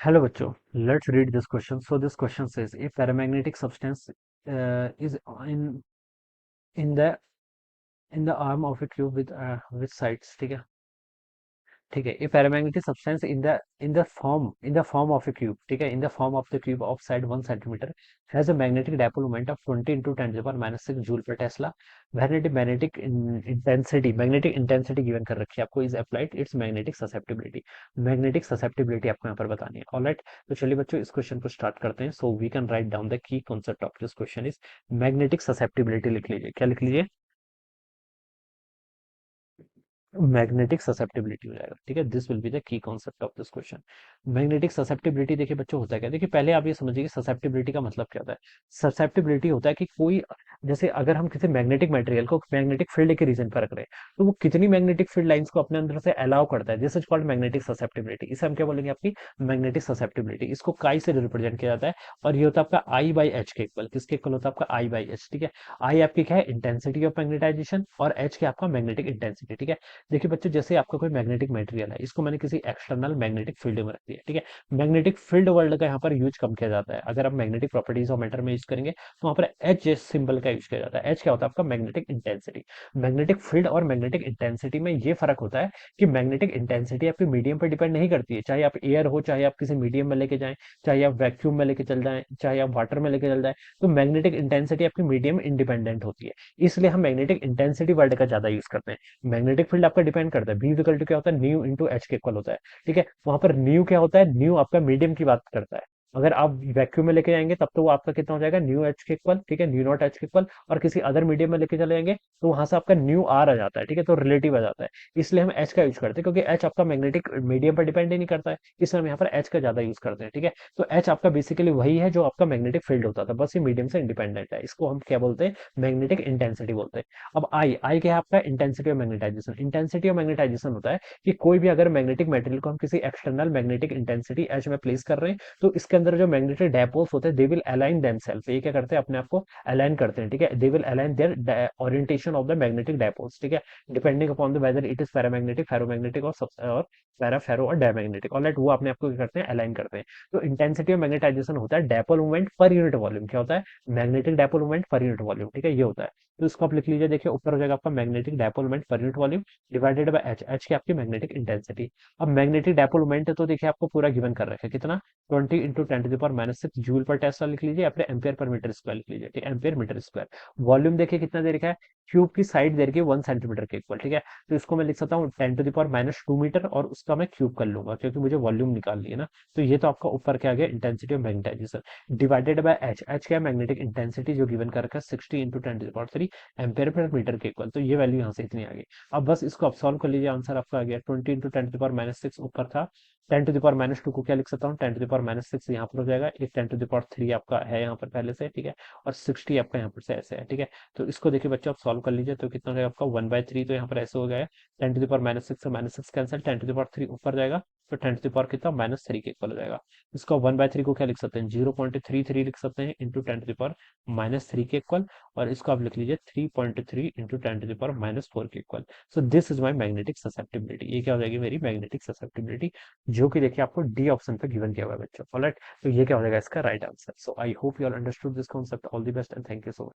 Hello, bachcho. Let's read this question. So this question says, a paramagnetic substance is in the in the arm of a cube with sides. ठीक है. A paramagnetic substance in the form of a cube. ठीक है. In the form of the cube of side 1 centimeter has a magnetic dipole moment of 20 into 10 to the power minus 6 joule per Tesla. Magnetic intensity given कर रखी है आपको is applied its magnetic susceptibility. Magnetic susceptibility आपको यहाँ पर बतानी है. Alright, तो चलिए बच्चों इस क्वेश्चन को स्टार्ट करते हैं. So we can write down the key concept of this question is magnetic susceptibility. लिख लीजिए. क्या लिख लीजिए? मैग्नेटिक ससेप्टिबिलिटी हो जाएगा. ठीक है. This will be the key concept of this question. Magnetic susceptibility देखिए बच्चों होता है क्या. देखिए पहले आप ये समझिए कि ससेप्टिबिलिटी का मतलब क्या होता है. ससेप्टिबिलिटी होता है कि कोई, जैसे अगर हम किसी मैग्नेटिक मटेरियल को मैग्नेटिक फील्ड के रीजन पर रख रहे हैं, तो वो कितनी मैग्नेटिक फील्ड लाइंस को अपने अंदर से अलाउ करता है. This is called magnetic susceptibility. इसे हम क्या बोलेंगे? आपकी मैग्नेटिक ससेप्टिबिलिटी. इसको काई से रिप्रेजेंट किया जाता है. और ये होता है आपका आई बाई एच के इक्वल. किसके इक्वल होता है? आपका आई बाई एच. ठीक है. आई आपकी क्या है? Intensity of magnetization. और एच क्या आपका? Magnetic intensity. ठीक है. देखिए बच्चों, जैसे आपका कोई मैग्नेटिक मटेरियल है, इसको मैंने किसी एक्सटर्नल मैग्नेटिक फील्ड में रख दिया. ठीक है. मैग्नेटिक फील्ड वर्ड का यहाँ पर यूज कम किया जाता है. अगर आप मैग्नेटिक प्रॉपर्टीज ऑफ मैटर में यूज करेंगे तो वहां पर एच सिंबल का यूज किया जाता है. एच क्या होता है? आपका मैग्नेटिक इंटेंसिटी. मैग्नेटिक फील्ड और मैग्नेटिक इंटेंसिटी में ये फर्क होता है कि मैग्नेटिक इंटेंसिटी आपकी मीडियम पर डिपेंड नहीं करती है. चाहे आप एयर हो, चाहे आप किसी मीडियम में लेके जाएं, चाहे आप वैक्यूम में लेके चल जाएं, चाहे आप वाटर में लेके चल जाएं, तो मैग्नेटिक इंटेंसिटी आपकी मीडियम इंडिपेंडेंट होती है. इसलिए हम मैग्नेटिक इंटेंसिटी वर्ड का ज्यादा यूज करते हैं. मैग्नेटिक फील्ड आपका डिपेंड करता है. बी इक्वल टू क्या होता है? न्यू इंटू एच के इक्वल होता है. ठीक है. वहां पर न्यू क्या होता है? न्यू आपका मीडियम की बात करता है. अगर आप वैक्यूम में लेके जाएंगे तब तो वो आपका कितना हो जाएगा? न्यू एच के इक्वल. ठीक है. न्यू नॉट एच के इक्वल. और किसी अदर मीडियम में लेके चले जाएंगे तो वहां से आपका न्यू आर आ जाता है. ठीक है. तो रिलेटिव आ जाता है. इसलिए हम एच का यूज करते हैं, क्योंकि एच आपका मैग्नेटिक मीडियम पर डिपेंड ही नहीं करता है. इसलिए हम यहाँ पर एच का ज्यादा यूज करते हैं. ठीक है. तो एच आपका बेसिकली वही है जो आपका मैग्नेटिक फील्ड होता था, बस ये मीडियम से इंडिपेंडेंट है. इसको हम क्या बोलते हैं? मैग्नेटिक इंटेंसिटी बोलते हैं. अब आई आई क्या है? आपका intensity of magnetization. Intensity of magnetization होता है कि कोई भी अगर मैग्नेटिक मटेरियल को हम किसी एक्सटर्नल मैग्नेटिक इंटेंसिटी एच में प्लेस कर रहे हैं, तो इसके अंदर जो मैग्नेटिक डायपोल्स होते हैं दे विल अलाइन देमसेल्फ. ये क्या करते हैं? अपने आप को अलाइन करते हैं. ठीक है. They will align their orientation of the magnetic dipoles. ठीक है. Depending upon the whether it is paramagnetic, ferromagnetic और पैरा फेरो और डायमैग्नेटिक. ऑलराइट, वो अपने आप को क्या करते हैं? अलाइन करते हैं. तो इंटेंसिटी ऑफ मैग्नेटाइजेशन होता है dipole movement per unit volume. क्या होता है? Magnetic dipole movement per unit volume. ठीक है. ये होता है. तो इसको आप लिख लीजिए. देखिए ऊपर हो जाएगा आपका magnetic dipole moment per unit volume divided by H. H की आपकी मैग्नेटिक इंटेंसिटी. अब मैग्नेटिक डायपोल मोमेंट तो देखिए आपको पूरा गिवन कर रखा है. कितना? 20 into 10 to the power -6 joule पर टेस्ला लिख लीजिए, या फिर एम्पियर पर मीटर स्क्वायर लिख लीजिए. ठीक है. Ampere metre square. वॉल्यूम देखिए कितना दे रखा है? क्यूब की साइड दे रखी है 1 सेंटीमीटर के इक्वल. ठीक है. तो इसको मैं लिख सकता हूँ 10 to the power -2 मीटर, और उसका मैं क्यूब कर लूंगा क्योंकि मुझे वॉल्यूम निकाल लिया ना. तो ये तो आपका ऊपर क्या आ गया? Intensity of magnetization divided by H. H क्या है? मैग्नेटिक इंटेंसिटी जो गिवन कर रखा है 60 into 10 to the power 3 ampere पर मीटर के इक्वल. तो ये वैल्यू यहाँ से इतनी आ गई. अब बस इसको आप सॉल्व कर लीजिए. आंसर आपका आ गया 20 इंटू 10 to the power -6 ऊपर था. 10 to the power -2 को क्या लिख सकता हूँ? 10 to the power -6 यहाँ पर हो जाएगा. एक 10 to the power 3 आपका है यहाँ पर पहले से. ठीक है. और 60 आपका यहाँ पर से ऐसे है. ठीक है. तो इसको देखिए बच्चों आप सॉल्व कर लीजिए. तो कितना हो जाएगा आपका? 1/3. तो यहाँ पर ऐसे हो गया. 10 to the power -6 से -6 कैंसिल. 10 to the power 3 ऊपर जाएगा. तो 10 to the power कितना? -3 के इक्वल हो जाएगा. इसको 1/3 को क्या लिख सकते हैं? 0.33 लिख सकते हैं इंटू 10 to the power -3 के इक्वल. और इसको आप लिख लीजिए 3.3 इंटू 10 to the power -4 के equal. So this is my magnetic susceptibility. ये क्या हो जाएगी? मेरी मैग्नेटिक ससेप्टिबिलिटी, जो कि देखिए आपको डी ऑप्शन पे गिवन किया हुआ है बच्चों. ऑलराइट, तो ये क्या हो जाएगा? इसका right answer. So I hope you all understood this concept. All the best and thank you so much.